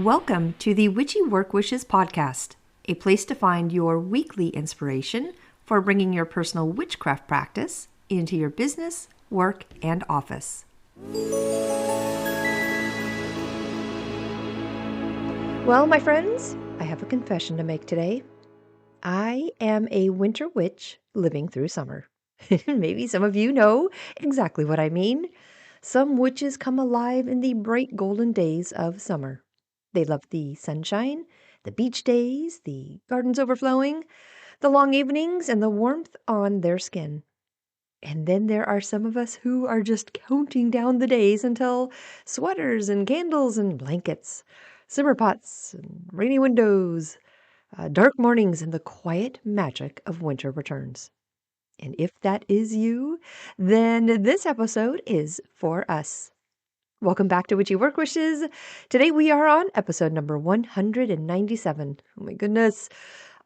Welcome to the Witchy Work Wishes podcast, a place to find your weekly inspiration for bringing your personal witchcraft practice into your business, work, and office. Well, my friends, I have a confession to make today. I am a winter witch living through summer. Maybe some of you know exactly what I mean. Some witches come alive in the bright golden days of summer. They love the sunshine, the beach days, the gardens overflowing, the long evenings, and the warmth on their skin. And then there are some of us who are just counting down the days until sweaters and candles and blankets, simmer pots and rainy windows, dark mornings, and the quiet magic of winter returns. And if that is you, then this episode is for us. Welcome back to Witchy Work Wishes. Today we are on episode number 197. Oh my goodness.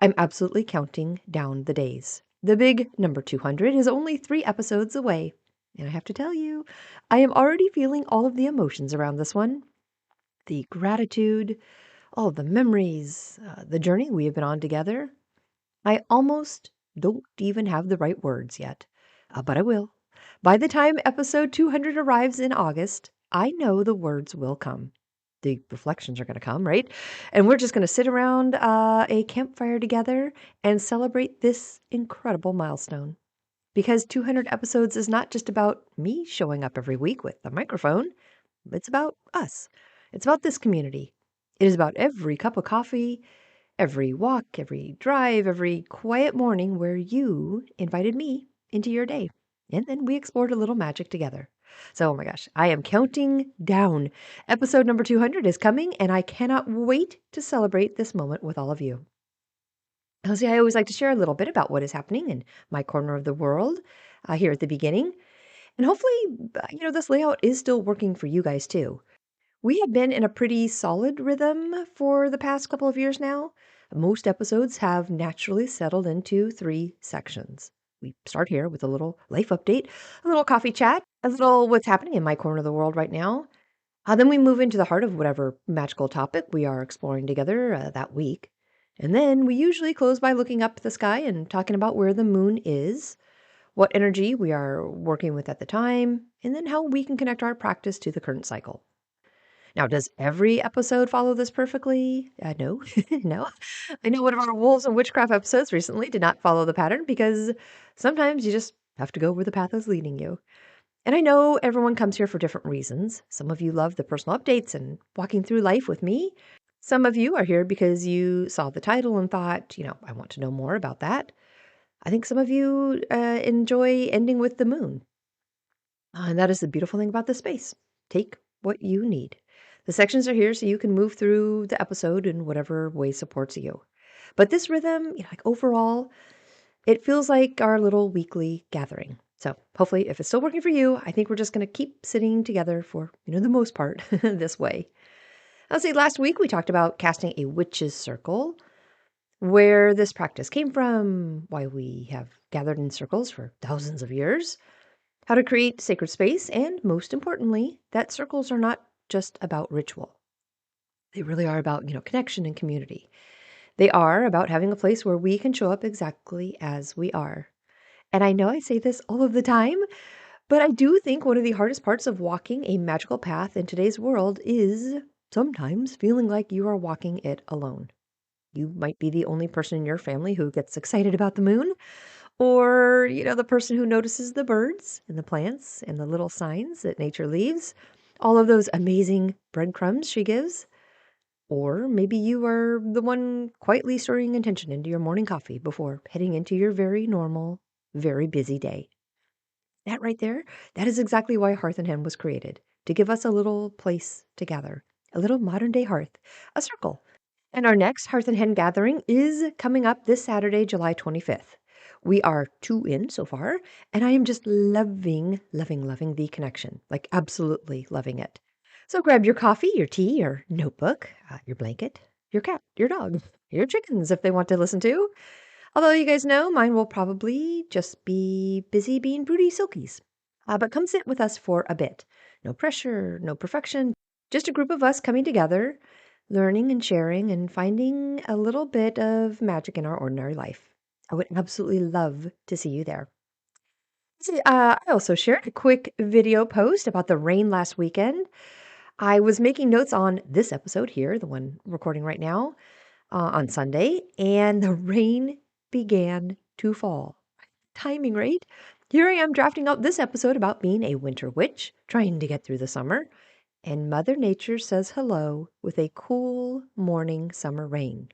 I'm absolutely counting down the days. The big number 200 is only 3 episodes away. And I have to tell you, I am already feeling all of the emotions around this one. The gratitude, all of the memories, the journey we have been on together. I almost don't even have the right words yet, but I will. By the time episode 200 arrives in August, I know the words will come. The reflections are going to come, right? And we're just going to sit around a campfire together and celebrate this incredible milestone. Because 200 episodes is not just about me showing up every week with a microphone. It's about us. It's about this community. It is about every cup of coffee, every walk, every drive, every quiet morning where you invited me into your day. And then we explored a little magic together. So, oh my gosh, I am counting down. Episode number 200 is coming, and I cannot wait to celebrate this moment with all of you. Now, see, I always like to share a little bit about what is happening in my corner of the world here at the beginning. And hopefully, this layout is still working for you guys too. We have been in a pretty solid rhythm for the past couple of years now. Most episodes have naturally settled into 3 sections. We start here with a little life update, a little coffee chat, a little what's happening in my corner of the world right now. Then we move into the heart of whatever magical topic we are exploring together that week. And then we usually close by looking up at the sky and talking about where the moon is, what energy we are working with at the time, and then how we can connect our practice to the current cycle. Now, does every episode follow this perfectly? No, no. I know one of our Wolves and Witchcraft episodes recently did not follow the pattern because sometimes you just have to go where the path is leading you. And I know everyone comes here for different reasons. Some of you love the personal updates and walking through life with me. Some of you are here because you saw the title and thought, I want to know more about that. I think some of you enjoy ending with the moon. And that is the beautiful thing about this space. Take what you need. The sections are here so you can move through the episode in whatever way supports you. But this rhythm, overall, it feels like our little weekly gathering. So hopefully, if it's still working for you, I think we're just going to keep sitting together for, the most part this way. I'll say last week we talked about casting a witch's circle, where this practice came from, why we have gathered in circles for thousands of years, how to create sacred space, and most importantly, that circles are not just about ritual. They really are about, connection and community. They are about having a place where we can show up exactly as we are. And I know I say this all of the time, but I do think one of the hardest parts of walking a magical path in today's world is sometimes feeling like you are walking it alone. You might be the only person in your family who gets excited about the moon, or, the person who notices the birds and the plants and the little signs that nature leaves, all of those amazing breadcrumbs she gives. Or maybe you are the one quietly stirring intention into your morning coffee before heading into your very normal, very busy day. That right there, that is exactly why Hearth and Hen was created, to give us a little place to gather, a little modern day hearth, a circle. And our next Hearth and Hen gathering is coming up this Saturday, July 25th. We are 2 in so far, and I am just loving the connection, like absolutely loving it. So grab your coffee, your tea, your notebook, your blanket, your cat, your dog, your chickens if they want to listen to. Although you guys know mine will probably just be busy being broody silkies. But come sit with us for a bit. No pressure, no perfection, just a group of us coming together, learning and sharing and finding a little bit of magic in our ordinary life. I would absolutely love to see you there. See, I also shared a quick video post about the rain last weekend. I was making notes on this episode here, the one recording right now, on Sunday, and the rain began to fall. Timing, right? Here I am drafting out this episode about being a winter witch, trying to get through the summer, and Mother Nature says hello with a cool morning summer rain.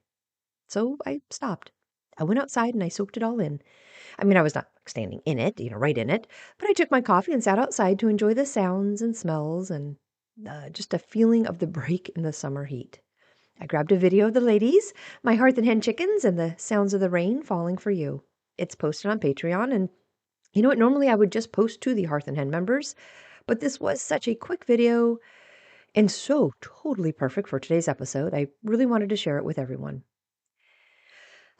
So I stopped. I went outside and I soaked it all in. I mean, I was not standing in it, right in it, but I took my coffee and sat outside to enjoy the sounds and smells and just a feeling of the break in the summer heat. I grabbed a video of the ladies, my hearth and hen chickens, and the sounds of the rain falling for you. It's posted on Patreon, and you know what? Normally I would just post to the Hearth and Hen members, but this was such a quick video and so totally perfect for today's episode. I really wanted to share it with everyone.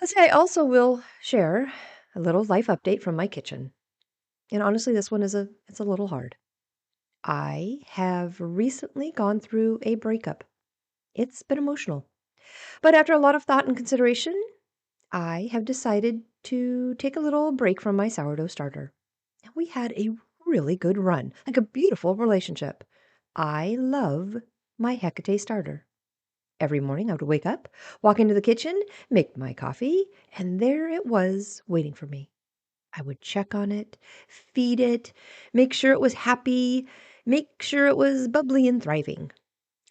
Let's say I also will share a little life update from my kitchen. And honestly, this one it's a little hard. I have recently gone through a breakup. It's been emotional. But after a lot of thought and consideration, I have decided to take a little break from my sourdough starter. And we had a really good run, like a beautiful relationship. I love my Hecate starter. Every morning I would wake up, walk into the kitchen, make my coffee, and there it was waiting for me. I would check on it, feed it, make sure it was happy, make sure it was bubbly and thriving.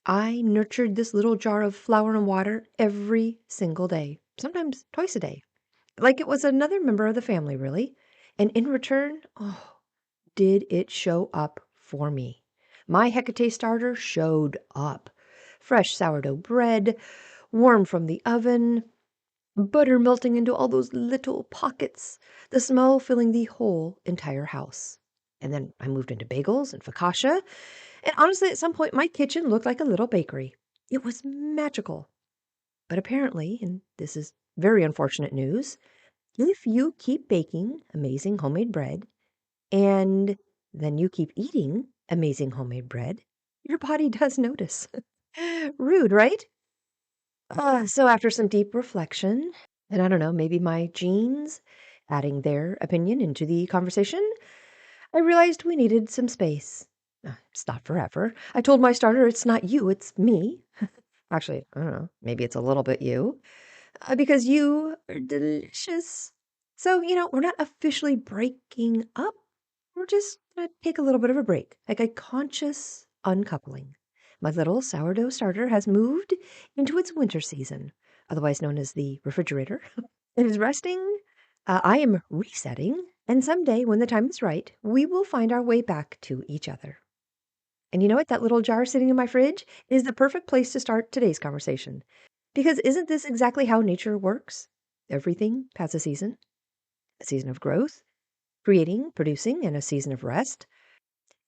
I nurtured this little jar of flour and water every single day, sometimes twice a day, like it was another member of the family, really. And in return, oh, did it show up for me. My Hecate starter showed up. Fresh sourdough bread, warm from the oven, butter melting into all those little pockets, the smell filling the whole entire house. And then I moved into bagels and focaccia, and honestly, at some point, my kitchen looked like a little bakery. It was magical. But apparently, and this is very unfortunate news, if you keep baking amazing homemade bread and then you keep eating amazing homemade bread, your body does notice. Rude, right? So after some deep reflection, and I don't know, maybe my genes adding their opinion into the conversation, I realized we needed some space. It's not forever. I told my starter it's not you, it's me. Actually, I don't know, maybe it's a little bit you, because you are delicious. So, we're not officially breaking up. We're just going to take a little bit of a break, like a conscious uncoupling. My little sourdough starter has moved into its winter season, otherwise known as the refrigerator. It is resting. I am resetting. And someday, when the time is right, we will find our way back to each other. And you know what? That little jar sitting in my fridge is the perfect place to start today's conversation. Because isn't this exactly how nature works? Everything has a season of growth, creating, producing, and a season of rest.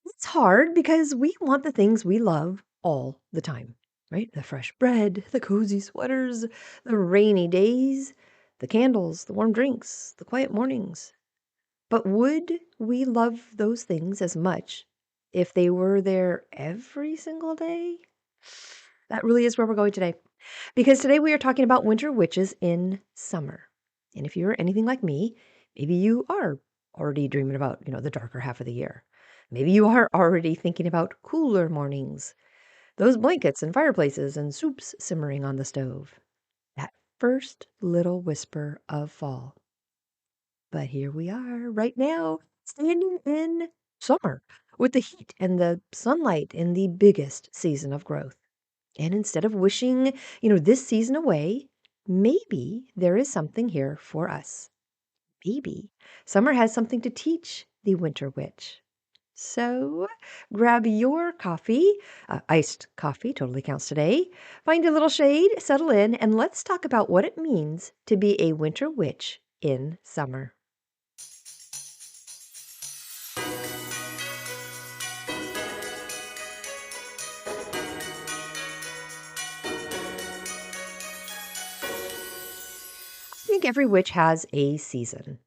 It's hard because we want the things we love all the time, right? The fresh bread, the cozy sweaters, the rainy days, the candles, the warm drinks, the quiet mornings. But would we love those things as much if they were there every single day? That really is where we're going today. Because today we are talking about winter witches in summer. And if you're anything like me, maybe you are already dreaming about, the darker half of the year. Maybe you are already thinking about cooler mornings, those blankets and fireplaces and soups simmering on the stove. That first little whisper of fall. But here we are right now, standing in summer with the heat and the sunlight in the biggest season of growth. And instead of wishing, this season away, maybe there is something here for us. Maybe summer has something to teach the winter witch. So grab your coffee, iced coffee totally counts today. Find a little shade, settle in, and let's talk about what it means to be a winter witch in summer. I think every witch has a season.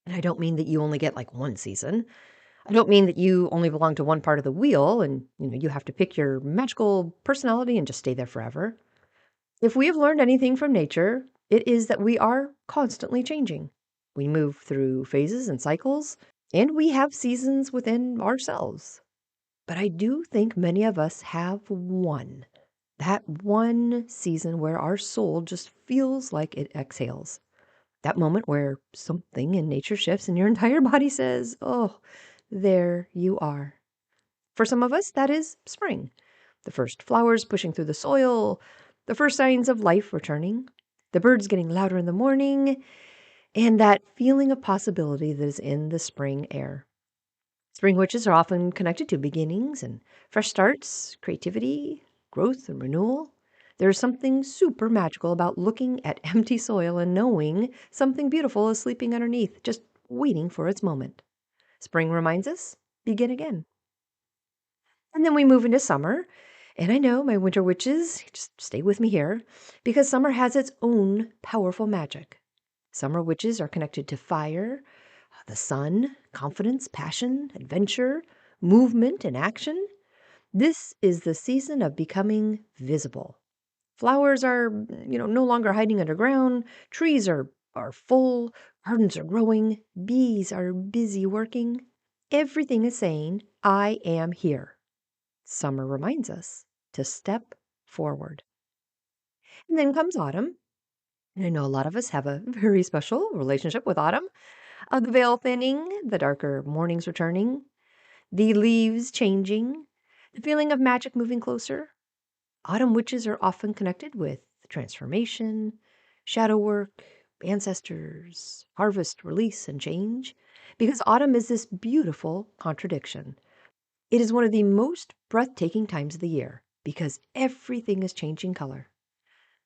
And I don't mean that you only get like one season. I don't mean that you only belong to one part of the wheel and you have to pick your magical personality and just stay there forever. If we have learned anything from nature, it is that we are constantly changing. We move through phases and cycles, and we have seasons within ourselves. But I do think many of us have that one season where our soul just feels like it exhales. That moment where something in nature shifts and your entire body says, "Oh, there you are." For some of us, that is spring. The first flowers pushing through the soil, the first signs of life returning, the birds getting louder in the morning, and that feeling of possibility that is in the spring air. Spring witches are often connected to beginnings and fresh starts, creativity, growth, and renewal. There's something super magical about looking at empty soil and knowing something beautiful is sleeping underneath, just waiting for its moment. Spring reminds us, begin again. And then we move into summer. And I know my winter witches, just stay with me here, because summer has its own powerful magic. Summer witches are connected to fire, the sun, confidence, passion, adventure, movement, and action. This is the season of becoming visible. Flowers are, no longer hiding underground. Trees are full. Gardens are growing. Bees are busy working. Everything is saying, I am here. Summer reminds us to step forward. And then comes autumn. And I know a lot of us have a very special relationship with autumn. The veil thinning, the darker mornings returning, the leaves changing, the feeling of magic moving closer. Autumn witches are often connected with transformation, shadow work, ancestors, harvest, release, and change, because autumn is this beautiful contradiction. It is one of the most breathtaking times of the year because everything is changing color.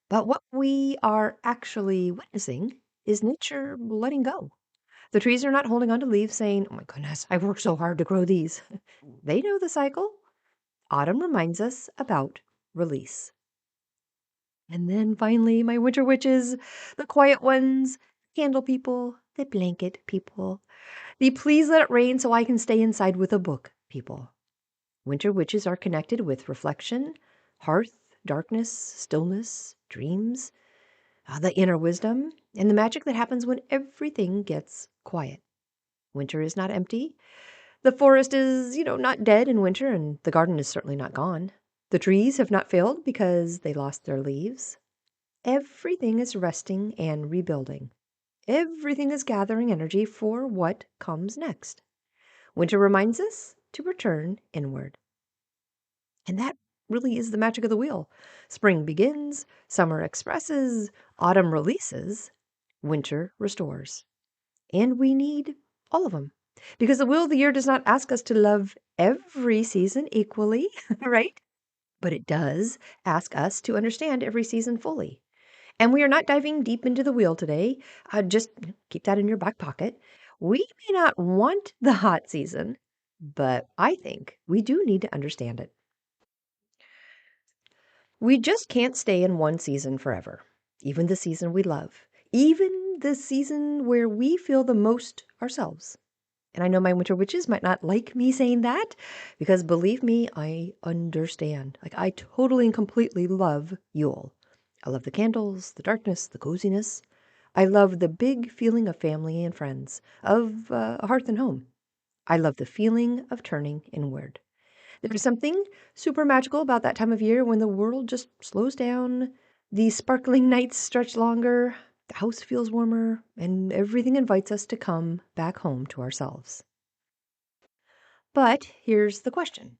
But what we are actually witnessing is nature letting go. The trees are not holding on to leaves saying, "Oh my goodness, I worked so hard to grow these." They know the cycle. Autumn reminds us about release. And then finally, my winter witches, the quiet ones, candle people, the blanket people, the please let it rain so I can stay inside with a book people. Winter witches are connected with reflection, hearth, darkness, stillness, dreams, the inner wisdom, and the magic that happens when everything gets quiet. Winter is not empty. The forest is, not dead in winter, and the garden is certainly not gone. The trees have not failed because they lost their leaves. Everything is resting and rebuilding. Everything is gathering energy for what comes next. Winter reminds us to return inward. And that really is the magic of the wheel. Spring begins, summer expresses, autumn releases, winter restores. And we need all of them. Because the wheel of the year does not ask us to love every season equally, right? But it does ask us to understand every season fully. And we are not diving deep into the wheel today. Just keep that in your back pocket. We may not want the hot season, but I think we do need to understand it. We just can't stay in one season forever, even the season we love, even the season where we feel the most ourselves. And I know my winter witches might not like me saying that because believe me, I understand. Like, I totally and completely love Yule. I love the candles, the darkness, the coziness. I love the big feeling of family and friends, of a hearth and home. I love the feeling of turning inward. There's something super magical about that time of year when the world just slows down, the sparkling nights stretch longer, the house feels warmer, and everything invites us to come back home to ourselves. But here's the question.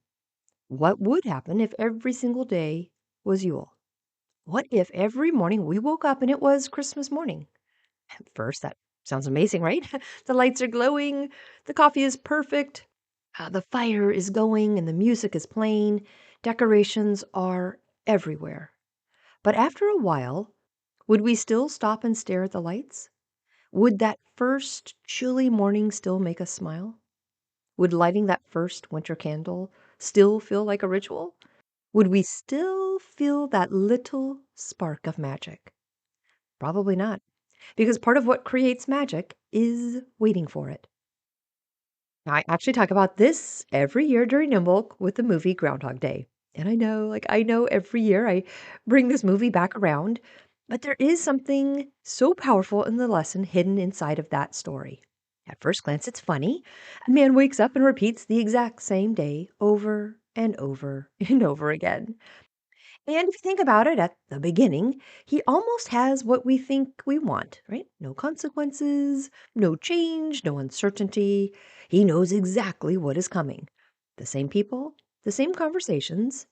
What would happen if every single day was Yule? What if every morning we woke up and it was Christmas morning? At first, that sounds amazing, right? The lights are glowing, the coffee is perfect, the fire is going, and the music is playing. Decorations are everywhere. But after a while, would we still stop and stare at the lights? Would that first chilly morning still make us smile? Would lighting that first winter candle still feel like a ritual? Would we still feel that little spark of magic? Probably not, because part of what creates magic is waiting for it. I actually talk about this every year during Nimble with the movie Groundhog Day. And I know every year I bring this movie back around, but there is something so powerful in the lesson hidden inside of that story. At first glance, it's funny. A man wakes up and repeats the exact same day over and over and over again. And if you think about it at the beginning, he almost has what we think we want, right? No consequences, no change, no uncertainty. He knows exactly what is coming. The same people, the same conversations,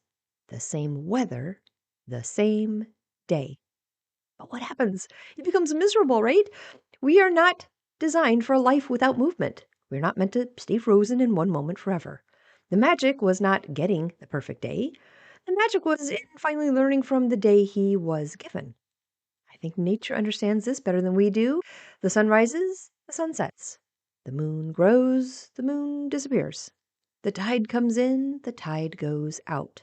the same weather, the same day. But what happens? He becomes miserable, right? We are not designed for a life without movement. We're not meant to stay frozen in one moment forever. The magic was not getting the perfect day. The magic was in finally learning from the day he was given. I think nature understands this better than we do. The sun rises, the sun sets. The moon grows, the moon disappears. The tide comes in, the tide goes out.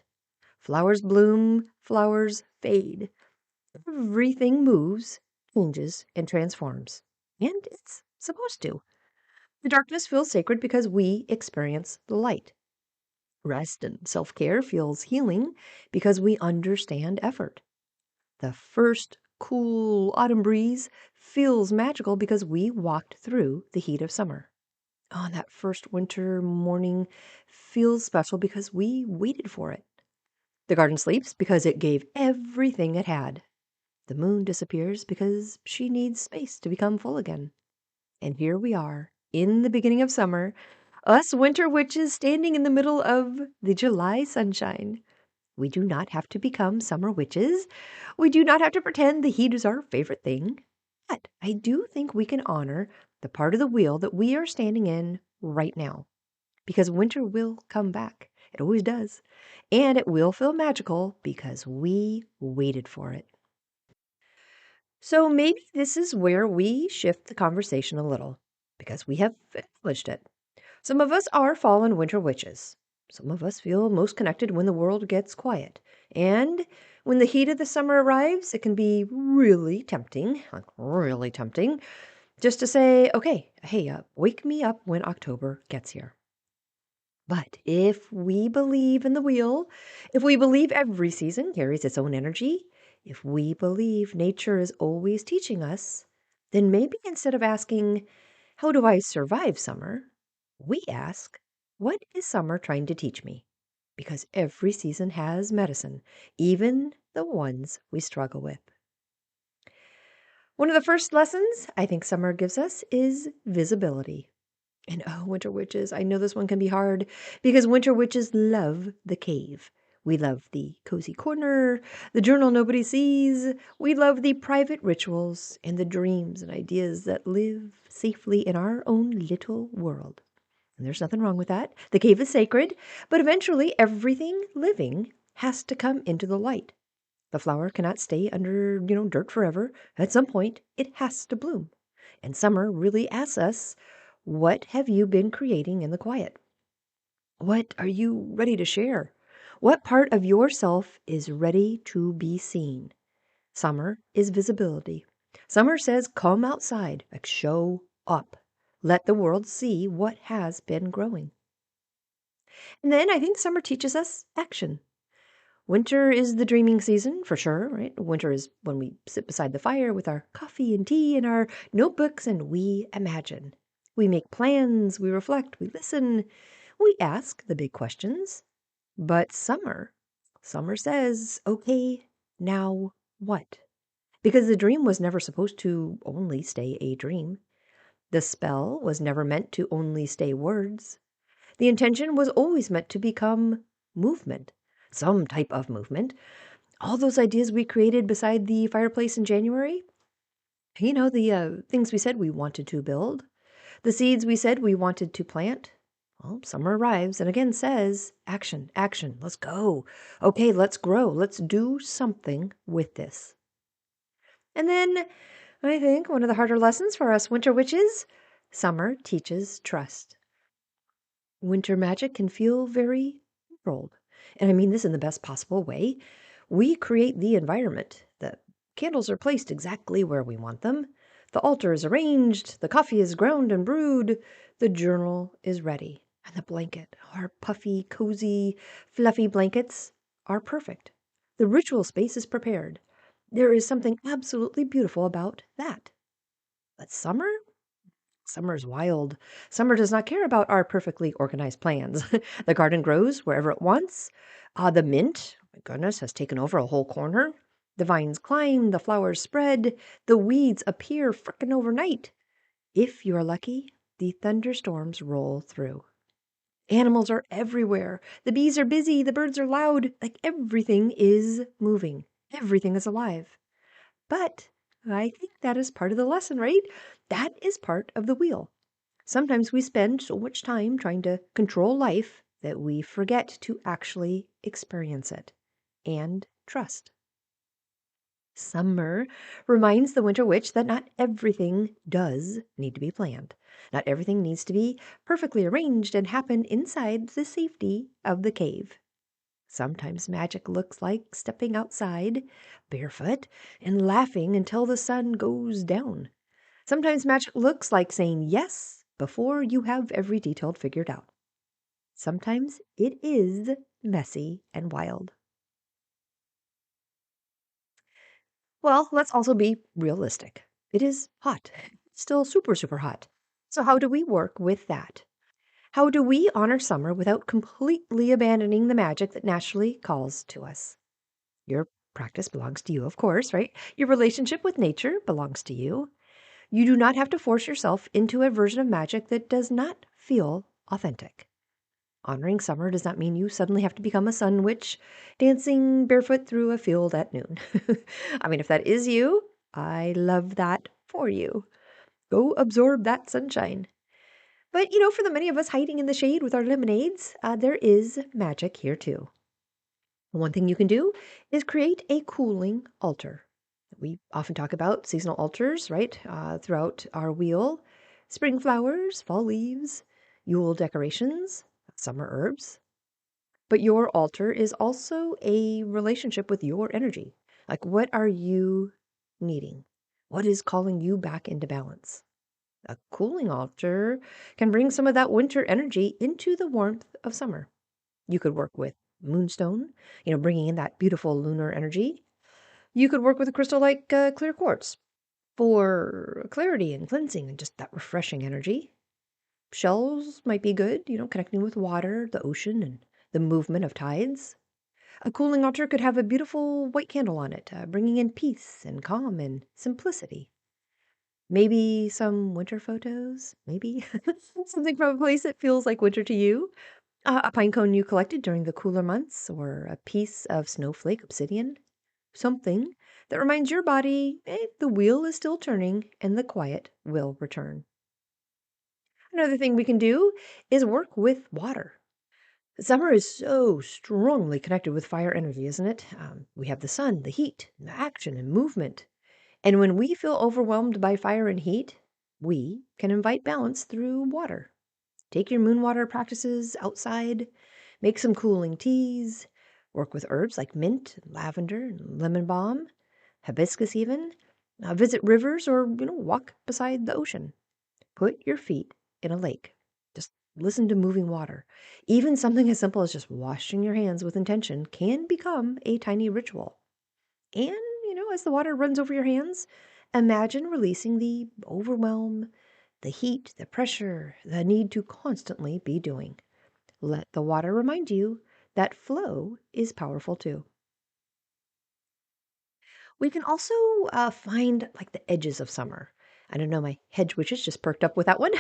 Flowers bloom, flowers fade. Everything moves, changes, and transforms. And it's supposed to. The darkness feels sacred because we experience the light. Rest and self care feels healing because we understand effort. The first cool autumn breeze feels magical because we walked through the heat of summer. Oh, and that first winter morning feels special because we waited for it. The garden sleeps because it gave everything it had. The moon disappears because she needs space to become full again. And here we are, in the beginning of summer, us winter witches standing in the middle of the July sunshine. We do not have to become summer witches. We do not have to pretend the heat is our favorite thing. But I do think we can honor the part of the wheel that we are standing in right now. Because winter will come back. It always does. And it will feel magical because we waited for it. So maybe this is where we shift the conversation a little because we have acknowledged it. Some of us are fallen winter witches. Some of us feel most connected when the world gets quiet. And when the heat of the summer arrives, it can be really tempting, like really tempting, just to say, okay, hey, wake me up when October gets here. But if we believe in the wheel, if we believe every season carries its own energy, if we believe nature is always teaching us, then maybe instead of asking, how do I survive summer? We ask, what is summer trying to teach me? Because every season has medicine, even the ones we struggle with. One of the first lessons I think summer gives us is visibility. And oh, winter witches, I know this one can be hard because winter witches love the cave. We love the cozy corner, the journal nobody sees. We love the private rituals and the dreams and ideas that live safely in our own little world. And there's nothing wrong with that. The cave is sacred, but eventually everything living has to come into the light. The flower cannot stay under, dirt forever. At some point, it has to bloom. And summer really asks us, what have you been creating in the quiet? What are you ready to share? What part of yourself is ready to be seen? Summer is visibility. Summer says, come outside, like show up. Let the world see what has been growing. And then I think summer teaches us action. Winter is the dreaming season for sure, right? Winter is when we sit beside the fire with our coffee and tea and our notebooks and we imagine. We make plans, we reflect, we listen, we ask the big questions. But summer says, okay, now what? Because the dream was never supposed to only stay a dream. The spell was never meant to only stay words. The intention was always meant to become movement, some type of movement. All those ideas we created beside the fireplace in January, the things we said we wanted to build, the seeds we said we wanted to plant. Well, summer arrives and again says, action, action, let's go. Okay, let's grow. Let's do something with this. And then I think one of the harder lessons for us winter witches, summer teaches trust. Winter magic can feel very controlled. And I mean this in the best possible way. We create the environment. The candles are placed exactly where we want them. The altar is arranged. The coffee is ground and brewed. The journal is ready, and the blanket, our puffy, cozy, fluffy blankets, are perfect. The ritual space is prepared. There is something absolutely beautiful about that. But summer? Summer is wild. Summer does not care about our perfectly organized plans. The garden grows wherever it wants. The mint, oh my goodness, has taken over a whole corner. The vines climb, the flowers spread, the weeds appear frickin' overnight. If you're lucky, the thunderstorms roll through. Animals are everywhere. The bees are busy, the birds are loud, like everything is moving. Everything is alive. But I think that is part of the lesson, right? That is part of the wheel. Sometimes we spend so much time trying to control life that we forget to actually experience it and trust. Summer reminds the winter witch that not everything does need to be planned. Not everything needs to be perfectly arranged and happen inside the safety of the cave. Sometimes magic looks like stepping outside, barefoot, and laughing until the sun goes down. Sometimes magic looks like saying yes before you have every detail figured out. Sometimes it is messy and wild. Well, let's also be realistic. It is hot, still super, super hot. So, how do we work with that? How do we honor summer without completely abandoning the magic that naturally calls to us? Your practice belongs to you, of course, right? Your relationship with nature belongs to you. You do not have to force yourself into a version of magic that does not feel authentic. Honoring summer does not mean you suddenly have to become a sun witch dancing barefoot through a field at noon. I mean, if that is you, I love that for you. Go absorb that sunshine. But, for the many of us hiding in the shade with our lemonades, there is magic here too. One thing you can do is create a cooling altar. We often talk about seasonal altars, right, throughout our wheel. Spring flowers, fall leaves, Yule decorations, summer herbs. But your altar is also a relationship with your energy. Like, what are you needing? What is calling you back into balance? A cooling altar can bring some of that winter energy into the warmth of summer. You could work with moonstone, bringing in that beautiful lunar energy. You could work with a crystal like clear quartz for clarity and cleansing and just that refreshing energy. Shells might be good, connecting with water, the ocean, and the movement of tides. A cooling altar could have a beautiful white candle on it, bringing in peace and calm and simplicity. Maybe some winter photos, maybe something from a place that feels like winter to you. A pine cone you collected during the cooler months, or a piece of snowflake obsidian. Something that reminds your body the wheel is still turning and the quiet will return. Another thing we can do is work with water. Summer is so strongly connected with fire energy, isn't it? We have the sun, the heat, the action and movement. And when we feel overwhelmed by fire and heat, we can invite balance through water. Take your moon water practices outside, make some cooling teas, work with herbs like mint, lavender, and lemon balm, hibiscus even. Visit rivers or, walk beside the ocean. Put your feet in a lake. Just listen to moving water. Even something as simple as just washing your hands with intention can become a tiny ritual. And, as the water runs over your hands, imagine releasing the overwhelm, the heat, the pressure, the need to constantly be doing. Let the water remind you that flow is powerful too. We can also find like the edges of summer. I don't know, my hedge witches just perked up with that one.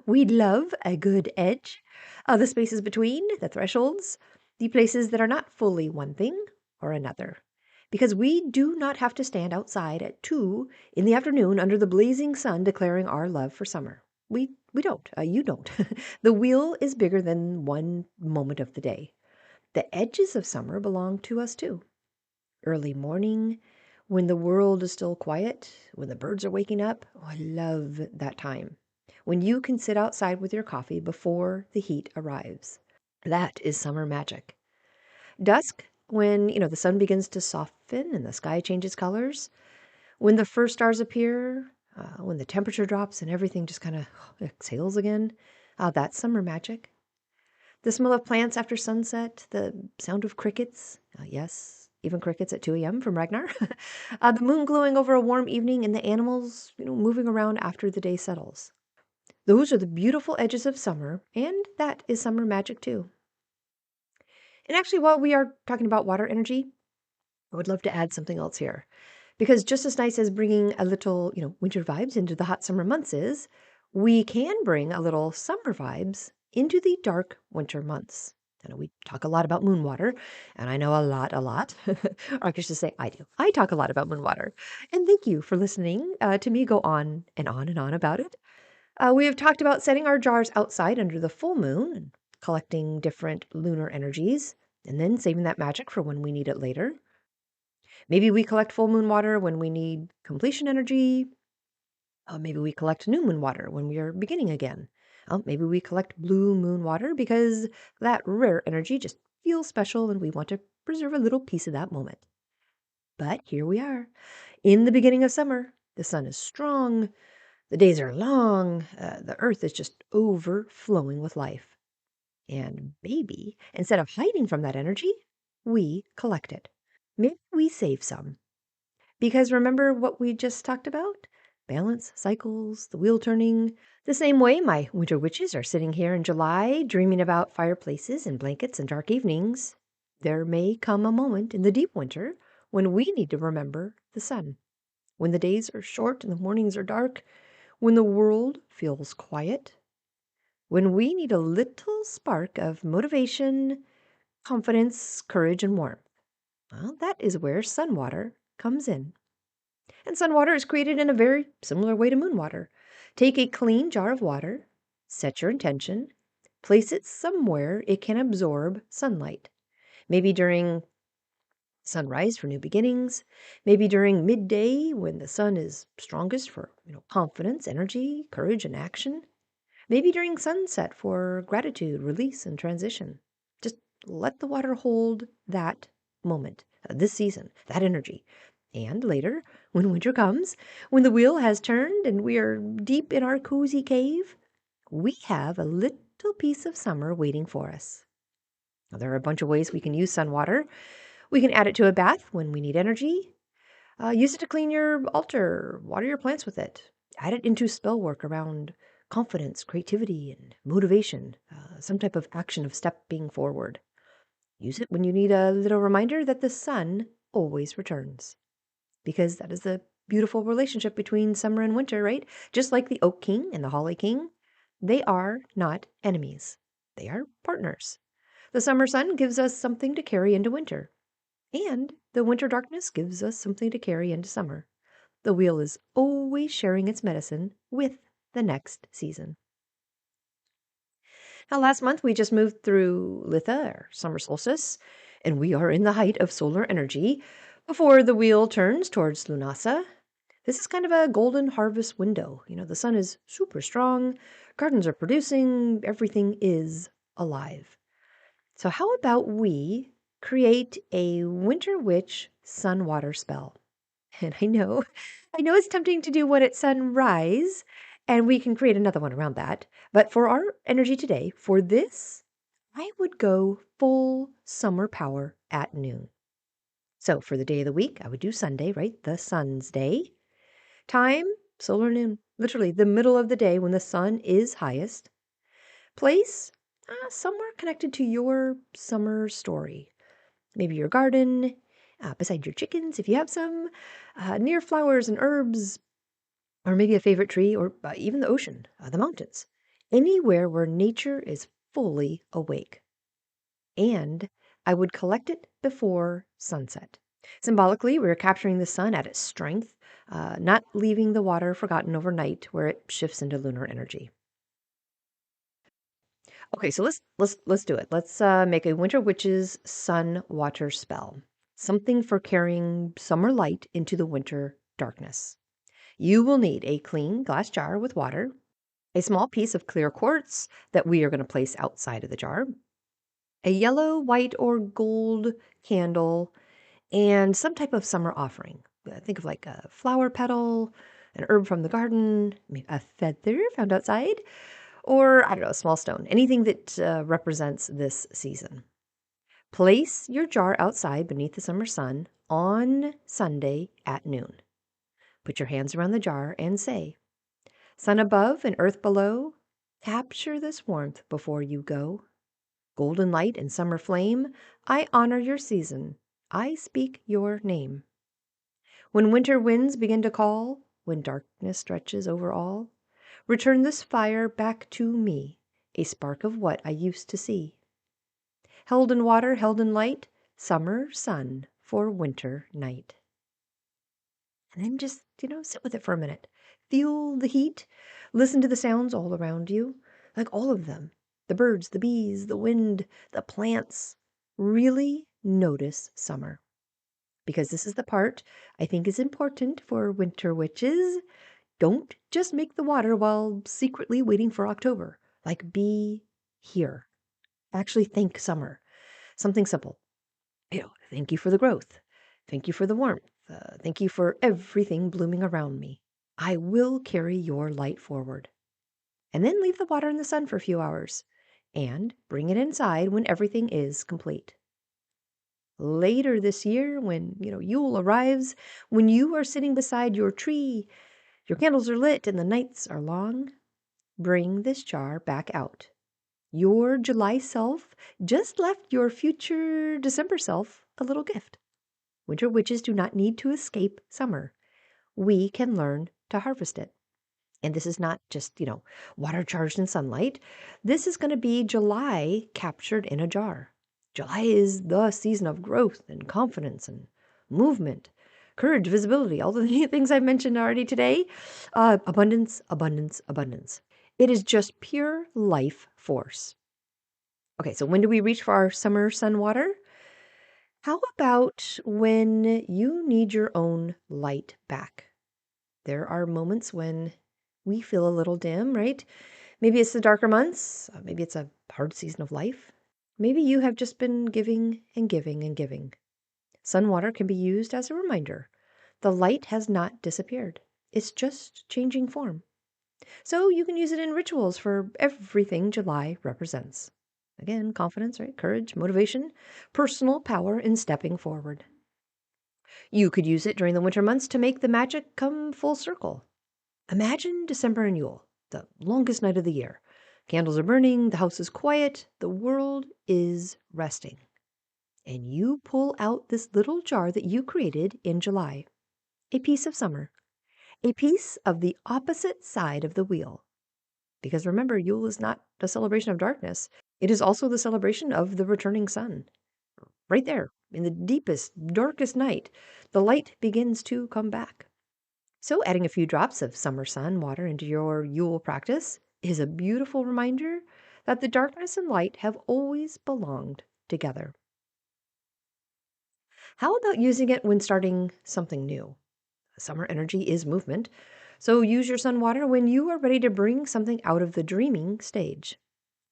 We'd love a good edge. The spaces between, the thresholds, the places that are not fully one thing or another. Because we do not have to stand outside at 2 in the afternoon under the blazing sun declaring our love for summer. We don't. You don't. The wheel is bigger than one moment of the day. The edges of summer belong to us too. Early morning, when the world is still quiet, when the birds are waking up. Oh, I love that time. When you can sit outside with your coffee before the heat arrives. That is summer magic. Dusk, when, the sun begins to soften and the sky changes colors. When the first stars appear, when the temperature drops and everything just kind of exhales again. That's summer magic. The smell of plants after sunset, the sound of crickets, yes, even crickets at 2 a.m. from Ragnar, the moon glowing over a warm evening, and the animals, moving around after the day settles. Those are the beautiful edges of summer, and that is summer magic too. And actually, while we are talking about water energy, I would love to add something else here. Because just as nice as bringing a little, winter vibes into the hot summer months is, we can bring a little summer vibes into the dark winter months. I know we talk a lot about moon water, and I know a lot. Or I should just say I do. I talk a lot about moon water. And thank you for listening to me go on and on and on about it. We have talked about setting our jars outside under the full moon and collecting different lunar energies, and then saving that magic for when we need it later. Maybe we collect full moon water when we need completion energy. Maybe we collect new moon water when we are beginning again. Maybe we collect blue moon water because that rare energy just feels special and we want to preserve a little piece of that moment. But here we are, in the beginning of summer. The sun is strong, the days are long, the earth is just overflowing with life. And maybe, instead of hiding from that energy, we collect it. Maybe we save some. Because remember what we just talked about? Balance, cycles, the wheel turning. The same way my winter witches are sitting here in July dreaming about fireplaces and blankets and dark evenings. There may come a moment in the deep winter when we need to remember the sun. When the days are short and the mornings are dark. When the world feels quiet. When we need a little spark of motivation, confidence, courage, and warmth. Well, that is where sun water comes in. And sun water is created in a very similar way to moon water. Take a clean jar of water, set your intention, place it somewhere it can absorb sunlight. Maybe during sunrise for new beginnings, maybe during midday when the sun is strongest for, confidence, energy, courage, and action. Maybe during sunset for gratitude, release, and transition. Just let the water hold that moment, this season, that energy. And later, when winter comes, when the wheel has turned and we are deep in our cozy cave, we have a little piece of summer waiting for us. Now, there are a bunch of ways we can use sun water. We can add it to a bath when we need energy. Use it to clean your altar, water your plants with it. Add it into spell work around confidence, creativity, and motivation, some type of action of stepping forward. Use it when you need a little reminder that the sun always returns. Because that is the beautiful relationship between summer and winter, right? Just like the Oak King and the Holly King, they are not enemies. They are partners. The summer sun gives us something to carry into winter, and the winter darkness gives us something to carry into summer. The wheel is always sharing its medicine with the next season. Now, last month we just moved through Litha, or summer solstice, and we are in the height of solar energy before the wheel turns towards Lunasa. This is kind of a golden harvest window. The sun is super strong, gardens are producing, everything is alive. So how about we create a winter witch sun water spell? And I know it's tempting to do one at sunrise, and we can create another one around that. But for our energy today, for this, I would go full summer power at noon. So for the day of the week, I would do Sunday, right? The sun's day. Time, solar noon, literally the middle of the day when the sun is highest. Place, somewhere connected to your summer story. Maybe your garden, beside your chickens if you have some, near flowers and herbs, or maybe a favorite tree, or even the ocean, the mountains. Anywhere where nature is fully awake. And I would collect it before sunset. Symbolically, we're capturing the sun at its strength, not leaving the water forgotten overnight where it shifts into lunar energy. Okay, so let's do it. Let's make a winter witch's sun water spell. Something for carrying summer light into the winter darkness. You will need a clean glass jar with water, a small piece of clear quartz that we are going to place outside of the jar, a yellow, white, or gold candle, and some type of summer offering. Think of like a flower petal, an herb from the garden, a feather found outside, or I don't know, a small stone, anything that represents this season. Place your jar outside beneath the summer sun on Sunday at noon. Put your hands around the jar and say, "Sun above and earth below, capture this warmth before you go. Golden light and summer flame, I honor your season. I speak your name. When winter winds begin to call, when darkness stretches over all, return this fire back to me, a spark of what I used to see. Held in water, held in light, summer sun for winter night." And then just, sit with it for a minute. Feel the heat. Listen to the sounds all around you, like all of them. The birds, the bees, the wind, the plants. Really notice summer. Because this is the part I think is important for winter witches. Don't just make the water while secretly waiting for October. Like, be here. Actually thank summer. Something simple. Thank you for the growth. Thank you for the warmth. Thank you for everything blooming around me. I will carry your light forward. And then leave the water in the sun for a few hours. And bring it inside when everything is complete. Later this year, when, Yule arrives, when you are sitting beside your tree, your candles are lit and the nights are long, bring this jar back out. Your July self just left your future December self a little gift. Winter witches do not need to escape summer. We can learn to harvest it. And this is not just, water charged in sunlight. This is going to be July captured in a jar. July is the season of growth and confidence and movement, courage, visibility, all the things I've mentioned already today. Abundance, abundance, abundance. It is just pure life force. Okay, so when do we reach for our summer sun water? How about when you need your own light back? There are moments when we feel a little dim, right? Maybe it's the darker months. Maybe it's a hard season of life. Maybe you have just been giving and giving and giving. Sun water can be used as a reminder. The light has not disappeared. It's just changing form. So you can use it in rituals for everything July represents. Again, confidence, right? Courage, motivation, personal power in stepping forward. You could use it during the winter months to make the magic come full circle. Imagine December and Yule, the longest night of the year. Candles are burning, the house is quiet, the world is resting. And you pull out this little jar that you created in July. A piece of summer. A piece of the opposite side of the wheel. Because remember, Yule is not a celebration of darkness. It is also the celebration of the returning sun. Right there, in the deepest, darkest night, the light begins to come back. So adding a few drops of summer sun water into your Yule practice is a beautiful reminder that the darkness and light have always belonged together. How about using it when starting something new? Summer energy is movement, so use your sun water when you are ready to bring something out of the dreaming stage.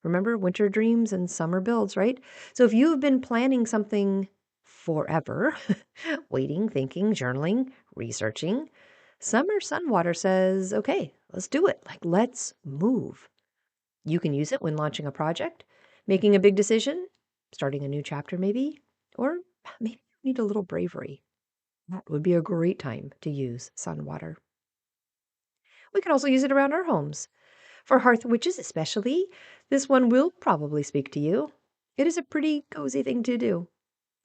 Remember, winter dreams and summer builds, right? So if you've been planning something forever, waiting, thinking, journaling, researching, summer sun water says, okay, let's do it. Like, let's move. You can use it when launching a project, making a big decision, starting a new chapter maybe, or maybe you need a little bravery. That would be a great time to use sun water. We can also use it around our homes. For hearth witches especially, this one will probably speak to you. It is a pretty cozy thing to do.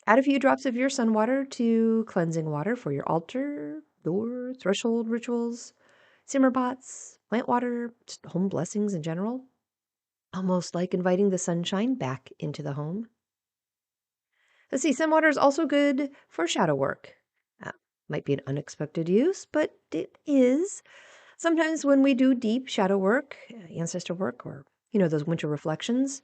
Add a few drops of your sun water to cleansing water for your altar, door, threshold rituals, simmer pots, plant water, just home blessings in general. Almost like inviting the sunshine back into the home. Let's see, sun water is also good for shadow work. Might be an unexpected use, but it is. Sometimes when we do deep shadow work, ancestor work, or, those winter reflections,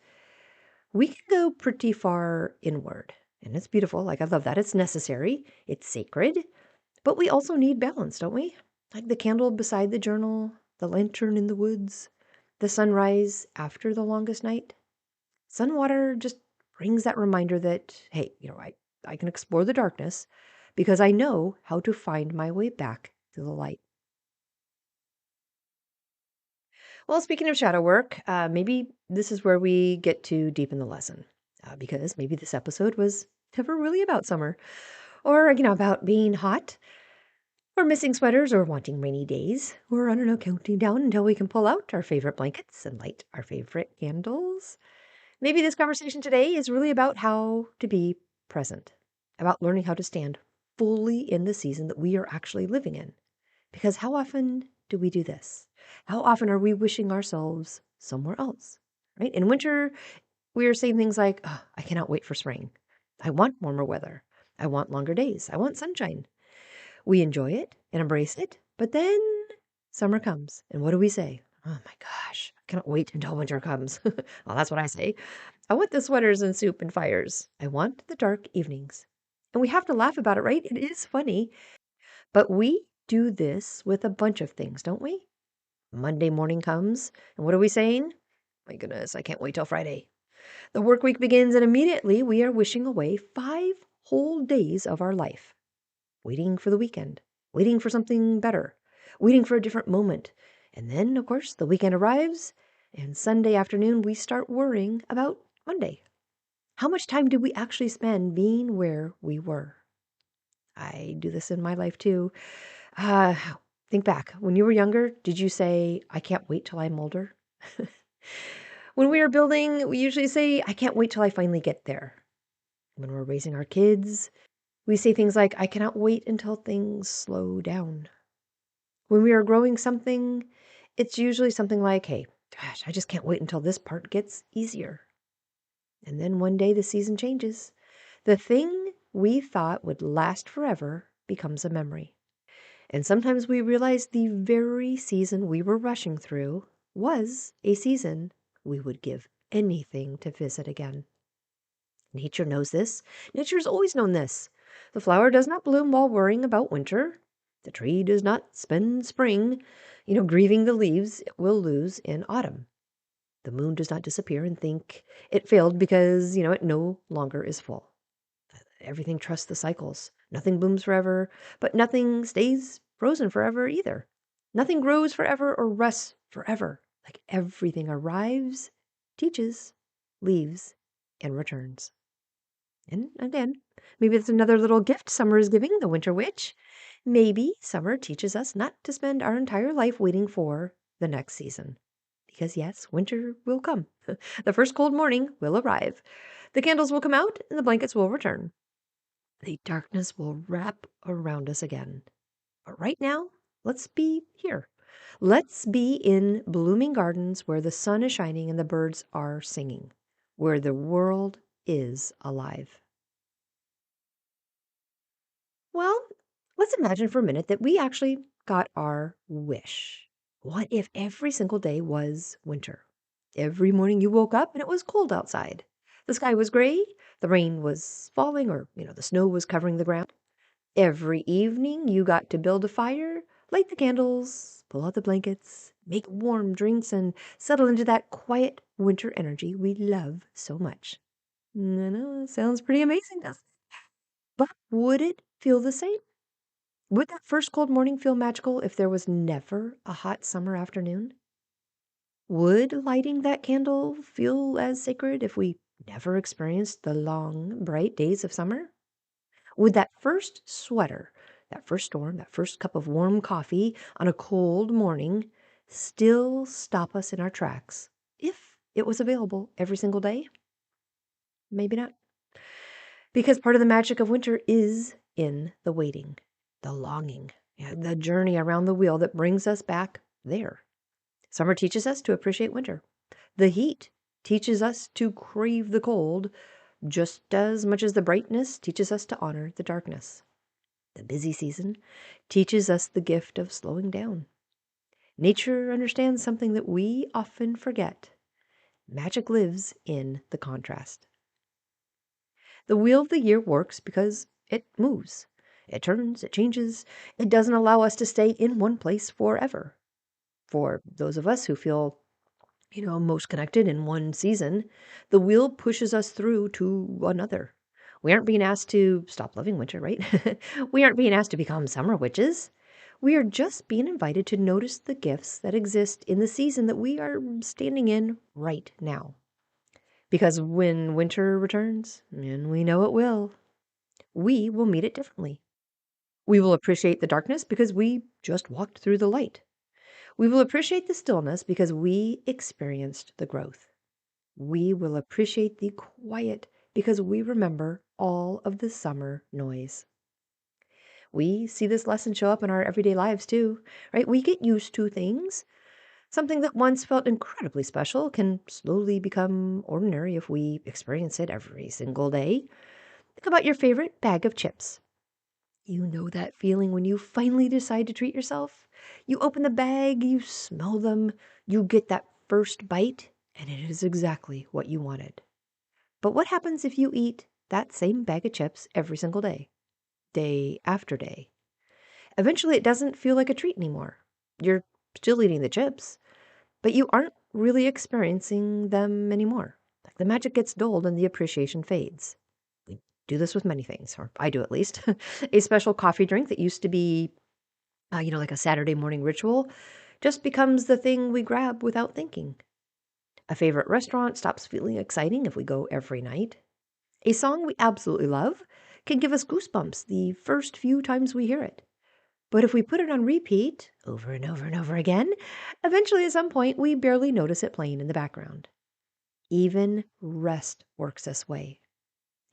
we can go pretty far inward. And it's beautiful. Like, I love that. It's necessary. It's sacred. But we also need balance, don't we? Like the candle beside the journal, the lantern in the woods, the sunrise after the longest night. Sun water just brings that reminder that, hey, I can explore the darkness because I know how to find my way back to the light. Well, speaking of shadow work, maybe this is where we get to deepen the lesson, because maybe this episode was never really about summer, or about being hot, or missing sweaters, or wanting rainy days, or I don't know, counting down until we can pull out our favorite blankets and light our favorite candles. Maybe this conversation today is really about how to be present, about learning how to stand fully in the season that we are actually living in. Because how often do we do this? How often are we wishing ourselves somewhere else? Right? In winter, we are saying things like, "Oh, I cannot wait for spring. I want warmer weather. I want longer days. I want sunshine." We enjoy it and embrace it, but then summer comes. And what do we say? "Oh my gosh, I cannot wait until winter comes." Well, that's what I say. I want the sweaters and soup and fires. I want the dark evenings. And we have to laugh about it, right? It is funny. But we do this with a bunch of things, don't we? Monday morning comes, and what are we saying? My goodness, I can't wait till Friday. The work week begins, and immediately we are wishing away 5 whole days of our life, waiting for the weekend, waiting for something better, waiting for a different moment. And then, of course, the weekend arrives, and Sunday afternoon we start worrying about Monday. How much time do we actually spend being where we were? I do this in my life too. Uh, think back. When you were younger, did you say, "I can't wait till I'm older"? When we are building, we usually say, "I can't wait till I finally get there." When we're raising our kids, we say things like, "I cannot wait until things slow down." When we are growing something, it's usually something like, "Hey, gosh, I just can't wait until this part gets easier." And then one day the season changes. The thing we thought would last forever becomes a memory. And sometimes we realize the very season we were rushing through was a season we would give anything to visit again. Nature knows this. Nature's always known this. The flower does not bloom while worrying about winter. The tree does not spend spring, grieving the leaves it will lose in autumn. The moon does not disappear and think it failed because, it no longer is full. Everything trusts the cycles. Nothing blooms forever, but nothing stays frozen forever either. Nothing grows forever or rests forever. Like everything arrives, teaches, leaves, and returns. And again, maybe it's another little gift summer is giving the winter witch. Maybe summer teaches us not to spend our entire life waiting for the next season. Because yes, winter will come. The first cold morning will arrive. The candles will come out and the blankets will return. The darkness will wrap around us again. But right now, let's be here. Let's be in blooming gardens where the sun is shining and the birds are singing, where the world is alive. Well, let's imagine for a minute that we actually got our wish. What if every single day was winter? Every morning you woke up and it was cold outside. The sky was gray, the rain was falling, or, the snow was covering the ground. Every evening you got to build a fire, light the candles, pull out the blankets, make warm drinks, and settle into that quiet winter energy we love so much. I know, it sounds pretty amazing, doesn't it? But would it feel the same? Would that first cold morning feel magical if there was never a hot summer afternoon? Would lighting that candle feel as sacred if we never experienced the long, bright days of summer? Would that first sweater, that first storm, that first cup of warm coffee on a cold morning still stop us in our tracks if it was available every single day? Maybe not. Because part of the magic of winter is in the waiting, the longing, the journey around the wheel that brings us back there. Summer teaches us to appreciate winter. The heat teaches us to crave the cold just as much as the brightness teaches us to honor the darkness. The busy season teaches us the gift of slowing down. Nature understands something that we often forget. Magic lives in the contrast. The wheel of the year works because it moves. It turns, it changes. It doesn't allow us to stay in one place forever. For those of us who feel, most connected in one season, the wheel pushes us through to another. We aren't being asked to stop loving winter, right? We aren't being asked to become summer witches. We are just being invited to notice the gifts that exist in the season that we are standing in right now. Because when winter returns, and we know it will, we will meet it differently. We will appreciate the darkness because we just walked through the light. We will appreciate the stillness because we experienced the growth. We will appreciate the quiet because we remember all of the summer noise. We see this lesson show up in our everyday lives too, right? We get used to things. Something that once felt incredibly special can slowly become ordinary if we experience it every single day. Think about your favorite bag of chips. You know that feeling when you finally decide to treat yourself? You open the bag, you smell them, you get that first bite, and it is exactly what you wanted. But what happens if you eat that same bag of chips every single day, day after day? Eventually, it doesn't feel like a treat anymore. You're still eating the chips, but you aren't really experiencing them anymore. Like the magic gets dulled and the appreciation fades. We do this with many things, or I do at least. A special coffee drink that used to be, like a Saturday morning ritual, just becomes the thing we grab without thinking. A favorite restaurant stops feeling exciting if we go every night. A song we absolutely love can give us goosebumps the first few times we hear it. But if we put it on repeat over and over and over again, eventually at some point we barely notice it playing in the background. Even rest works this way.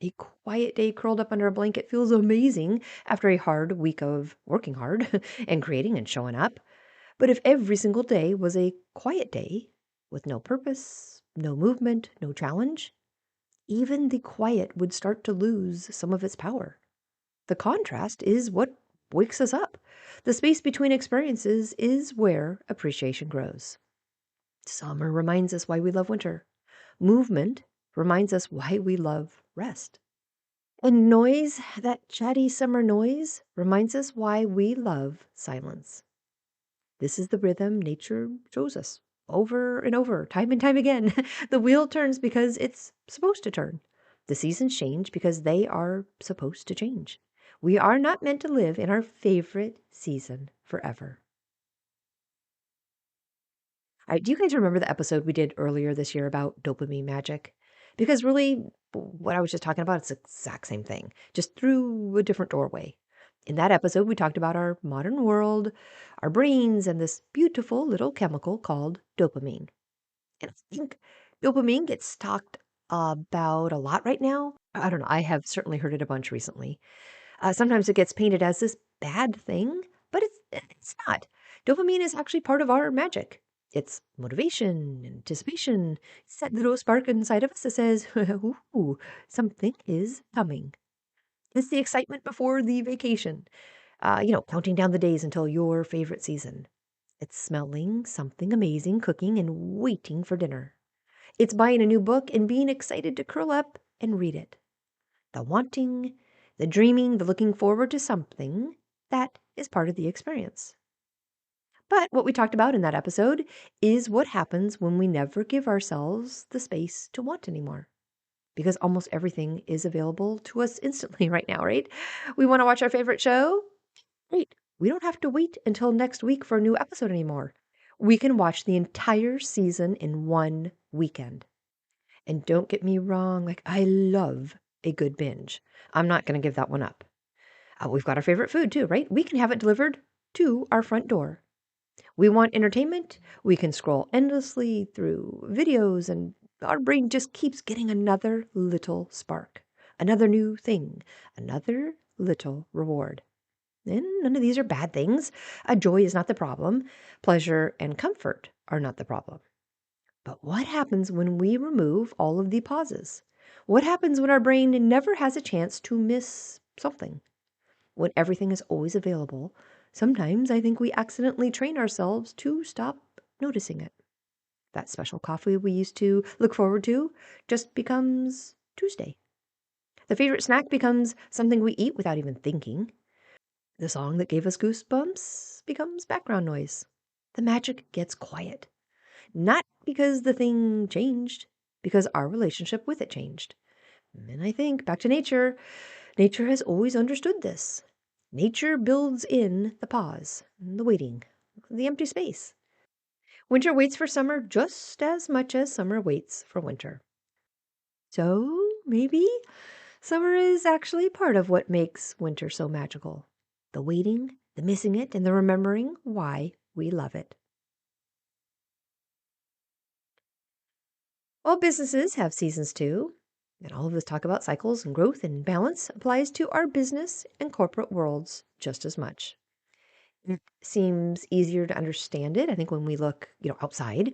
A quiet day curled up under a blanket feels amazing after a hard week of working hard and creating and showing up. But if every single day was a quiet day with no purpose, no movement, no challenge, even the quiet would start to lose some of its power. The contrast is what wakes us up. The space between experiences is where appreciation grows. Summer reminds us why we love winter. Movement reminds us why we love rest. And noise, that chatty summer noise, reminds us why we love silence. This is the rhythm nature shows us over and over, time and time again. The wheel turns because it's supposed to turn. The seasons change because they are supposed to change. We are not meant to live in our favorite season forever. Do you guys remember the episode we did earlier this year about dopamine magic? Because really, what I was just talking about, it's the exact same thing, just through a different doorway. In that episode, we talked about our modern world, our brains, and this beautiful little chemical called dopamine. And I think dopamine gets talked about a lot right now. I don't know. I have certainly heard it a bunch recently. Sometimes it gets painted as this bad thing, but it's not. Dopamine is actually part of our magic. It's motivation, anticipation. It's that little spark inside of us that says, ooh, something is coming. It's the excitement before the vacation, counting down the days until your favorite season. It's smelling something amazing cooking and waiting for dinner. It's buying a new book and being excited to curl up and read it. The wanting, the dreaming, the looking forward to something, that is part of the experience. But what we talked about in that episode is what happens when we never give ourselves the space to want anymore. Because almost everything is available to us instantly right now, right? We want to watch our favorite show? Great. We don't have to wait until next week for a new episode anymore. We can watch the entire season in one weekend. And don't get me wrong, like I love a good binge. I'm not going to give that one up. We've got our favorite food too, right? We can have it delivered to our front door. We want entertainment. We can scroll endlessly through videos and our brain just keeps getting another little spark, another new thing, another little reward. And none of these are bad things. Joy is not the problem. Pleasure and comfort are not the problem. But what happens when we remove all of the pauses? What happens when our brain never has a chance to miss something? When everything is always available, sometimes I think we accidentally train ourselves to stop noticing it. That special coffee we used to look forward to just becomes Tuesday. The favorite snack becomes something we eat without even thinking. The song that gave us goosebumps becomes background noise. The magic gets quiet. Not because the thing changed, because our relationship with it changed. And I think, back to nature, nature has always understood this. Nature builds in the pause, the waiting, the empty space. Winter waits for summer just as much as summer waits for winter. So maybe summer is actually part of what makes winter so magical. The waiting, the missing it, and the remembering why we love it. All businesses have seasons too, and all of this talk about cycles and growth and balance applies to our business and corporate worlds just as much. It seems easier to understand it, I think, when we look, outside.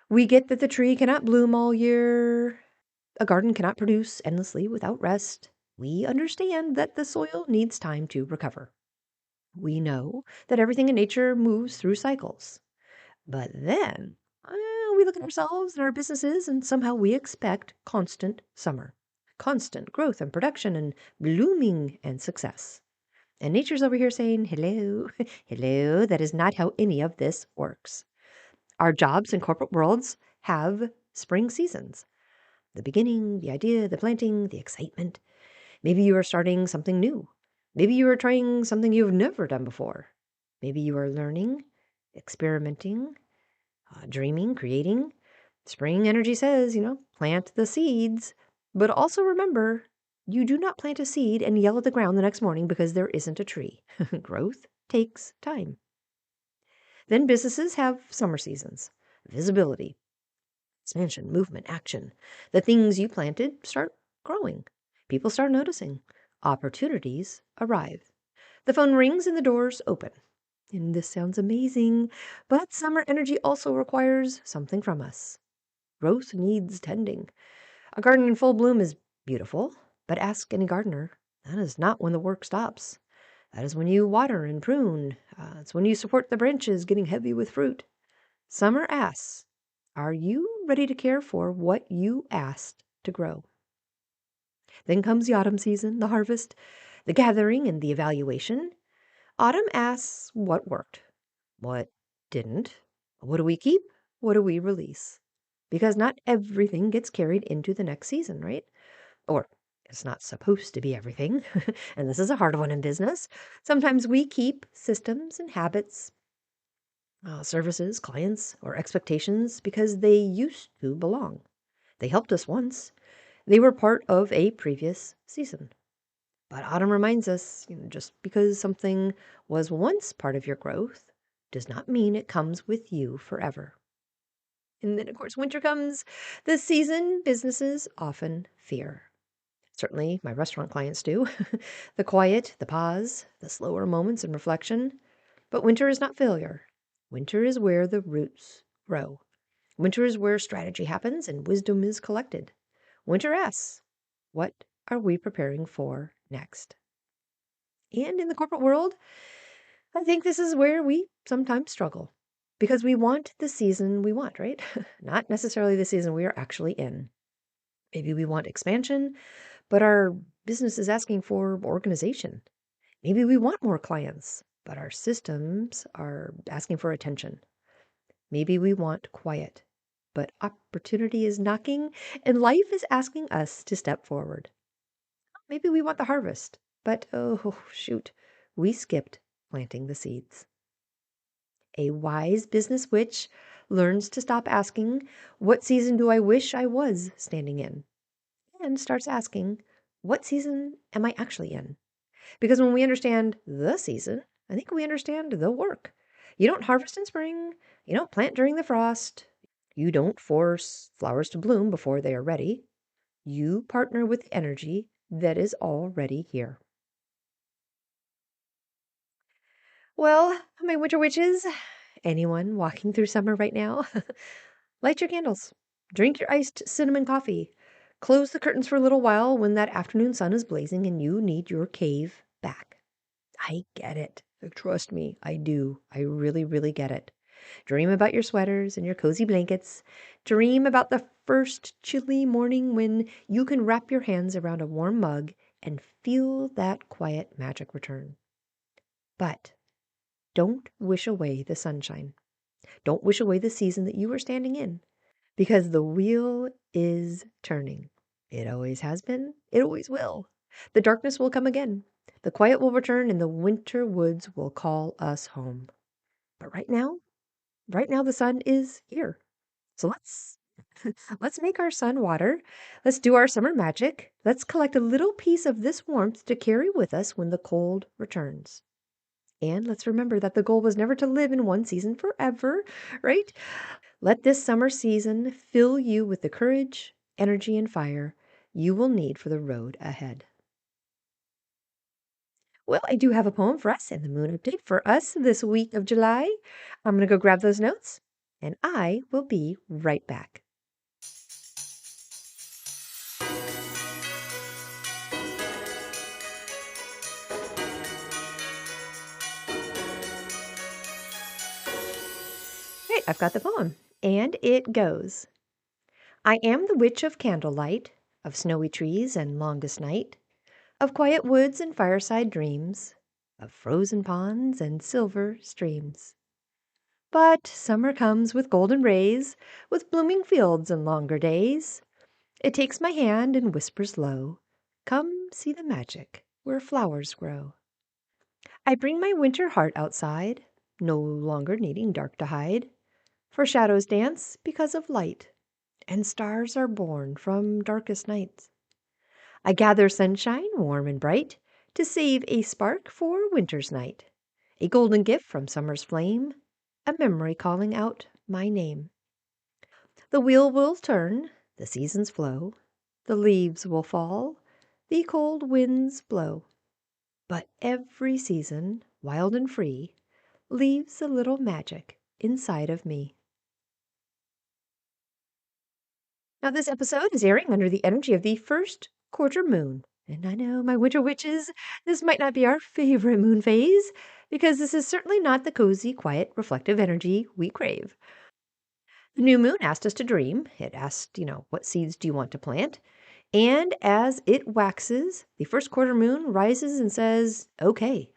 We get that the tree cannot bloom all year, a garden cannot produce endlessly without rest. We understand that the soil needs time to recover. We know that everything in nature moves through cycles. But then we look at ourselves and our businesses, and somehow we expect constant summer, constant growth and production and blooming and success. And nature's over here saying, hello, hello, that is not how any of this works. Our jobs and corporate worlds have spring seasons. The beginning, the idea, the planting, the excitement. Maybe you are starting something new. Maybe you are trying something you've never done before. Maybe you are learning, experimenting, dreaming, creating. Spring energy says, plant the seeds. But also remember, you do not plant a seed and yell at the ground the next morning because there isn't a tree. Growth takes time. Then businesses have summer seasons, visibility, expansion, movement, action. The things you planted start growing. People start noticing. Opportunities arrive. The phone rings and the doors open. And this sounds amazing, but summer energy also requires something from us. Growth needs tending. A garden in full bloom is beautiful, but ask any gardener, that is not when the work stops. That is when you water and prune. It's when you support the branches getting heavy with fruit. Summer asks, are you ready to care for what you asked to grow? Then comes the autumn season, the harvest, the gathering, and the evaluation. Autumn asks what worked, what didn't, what do we keep, what do we release? Because not everything gets carried into the next season, right? Or it's not supposed to be everything. And this is a hard one in business. Sometimes we keep systems and habits, services, clients, or expectations because they used to belong. They helped us once. They were part of a previous season. But autumn reminds us, just because something was once part of your growth does not mean it comes with you forever. And then, of course, winter comes, the season businesses often fear. Certainly, my restaurant clients do. The quiet, the pause, the slower moments and reflection. But winter is not failure. Winter is where the roots grow. Winter is where strategy happens and wisdom is collected. Winter asks, what are we preparing for next? And in the corporate world, I think this is where we sometimes struggle because we want the season we want, right? Not necessarily the season we are actually in. Maybe we want expansion, but our business is asking for organization. Maybe we want more clients, but our systems are asking for attention. Maybe we want quiet, but opportunity is knocking and life is asking us to step forward. Maybe we want the harvest, but oh, shoot, we skipped planting the seeds. A wise business witch learns to stop asking, what season do I wish I was standing in? And starts asking, what season am I actually in? Because when we understand the season, I think we understand the work. You don't harvest in spring. You don't plant during the frost. You don't force flowers to bloom before they are ready. You partner with the energy that is already here. Well, my winter witches, anyone walking through summer right now, light your candles, drink your iced cinnamon coffee, close the curtains for a little while when that afternoon sun is blazing and you need your cave back. I get it. Trust me, I do. I really, really get it. Dream about your sweaters and your cozy blankets. Dream about the first chilly morning when you can wrap your hands around a warm mug and feel that quiet magic return. But don't wish away the sunshine. Don't wish away the season that you are standing in, because the wheel is turning. It always has been. It always will. The darkness will come again. The quiet will return and the winter woods will call us home. But right now the sun is here. So let's make our sun water. Let's do our summer magic. Let's collect a little piece of this warmth to carry with us when the cold returns. And let's remember that the goal was never to live in one season forever, right? Let this summer season fill you with the courage, energy, and fire you will need for the road ahead. Well, I do have a poem for us and the moon update for us this week of July. I'm going to go grab those notes, and I will be right back. Right, I've got the poem, and it goes. I am the witch of candlelight, of snowy trees and longest night, of quiet woods and fireside dreams, of frozen ponds and silver streams. But summer comes with golden rays, with blooming fields and longer days. It takes my hand and whispers low, come see the magic where flowers grow. I bring my winter heart outside, no longer needing dark to hide, for shadows dance because of light, and stars are born from darkest nights. I gather sunshine warm and bright to save a spark for winter's night, a golden gift from summer's flame, a memory calling out my name. The wheel will turn, the seasons flow, the leaves will fall, the cold winds blow. But every season, wild and free, leaves a little magic inside of me. Now, this episode is airing under the energy of the first quarter moon. And I know, my winter witches, this might not be our favorite moon phase, because this is certainly not the cozy, quiet, reflective energy we crave. The new moon asked us to dream. It asked, what seeds do you want to plant? And as it waxes, the first quarter moon rises and says, okay,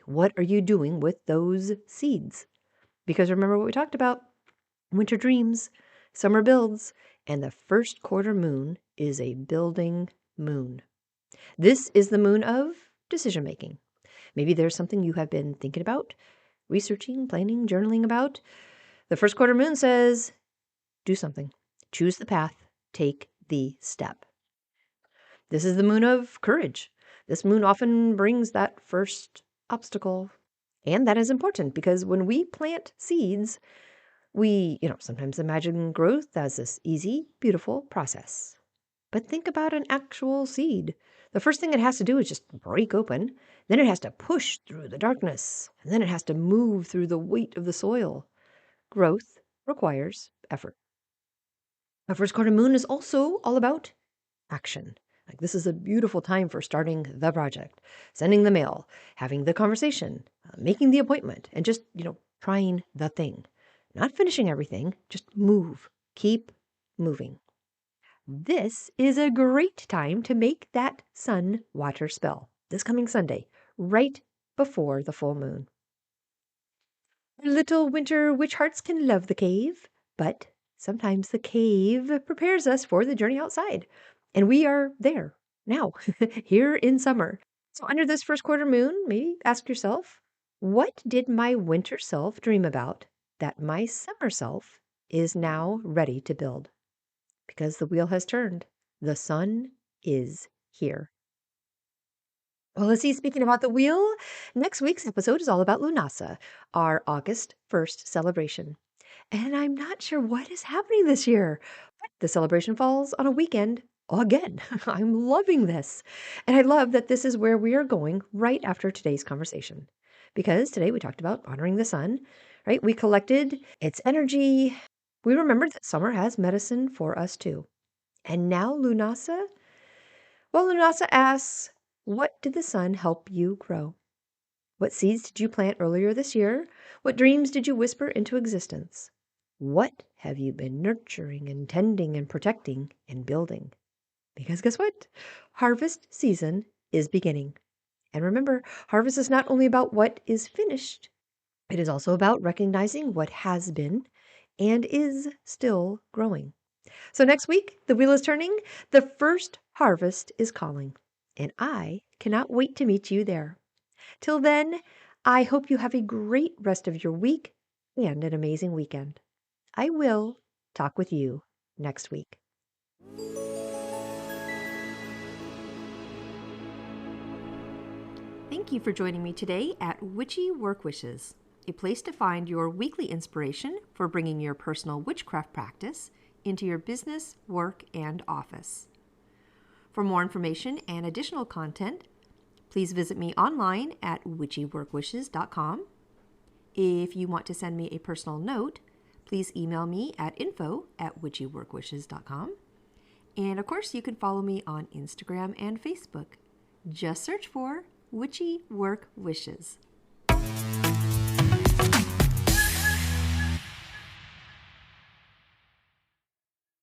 what are you doing with those seeds? Because remember what we talked about, winter dreams, summer builds, and the first quarter moon is a building moon. This is the moon of decision making. Maybe there's something you have been thinking about, researching, planning, journaling about. The first quarter moon says, do something, choose the path, take the step. This is the moon of courage. This moon often brings that first obstacle. And that is important because when we plant seeds, we, sometimes imagine growth as this easy, beautiful process. But think about an actual seed. The first thing it has to do is just break open. Then it has to push through the darkness. And then it has to move through the weight of the soil. Growth requires effort. A first quarter moon is also all about action. Like, this is a beautiful time for starting the project, sending the mail, having the conversation, making the appointment, and just, trying the thing. Not finishing everything, just move. Keep moving. This is a great time to make that sun water spell this coming Sunday, right before the full moon. Little winter witch hearts can love the cave, but sometimes the cave prepares us for the journey outside. And we are there now, here in summer. So under this first quarter moon, maybe ask yourself, what did my winter self dream about that my summer self is now ready to build? Because the wheel has turned. The sun is here. Well, let's see, speaking about the wheel, next week's episode is all about Lunasa, our August 1st celebration. And I'm not sure what is happening this year, but the celebration falls on a weekend again. I'm loving this. And I love that this is where we are going right after today's conversation. Because today we talked about honoring the sun, right? We collected its energy. We remembered that summer has medicine for us too. And now Lunasa? Well, Lunasa asks, what did the sun help you grow? What seeds did you plant earlier this year? What dreams did you whisper into existence? What have you been nurturing and tending and protecting and building? Because guess what? Harvest season is beginning. And remember, harvest is not only about what is finished, it is also about recognizing what has been and is still growing. So next week, the wheel is turning. The first harvest is calling. and I cannot wait to meet you there. Till then, I hope you have a great rest of your week and an amazing weekend. I will talk with you next week. Thank you for joining me today at Witchy Work Wishes, a place to find your weekly inspiration for bringing your personal witchcraft practice into your business, work, and office. For more information and additional content, please visit me online at witchyworkwishes.com. If you want to send me a personal note, please email me at info@witchyworkwishes.com. And of course, you can follow me on Instagram and Facebook. Just search for Witchy Work Wishes.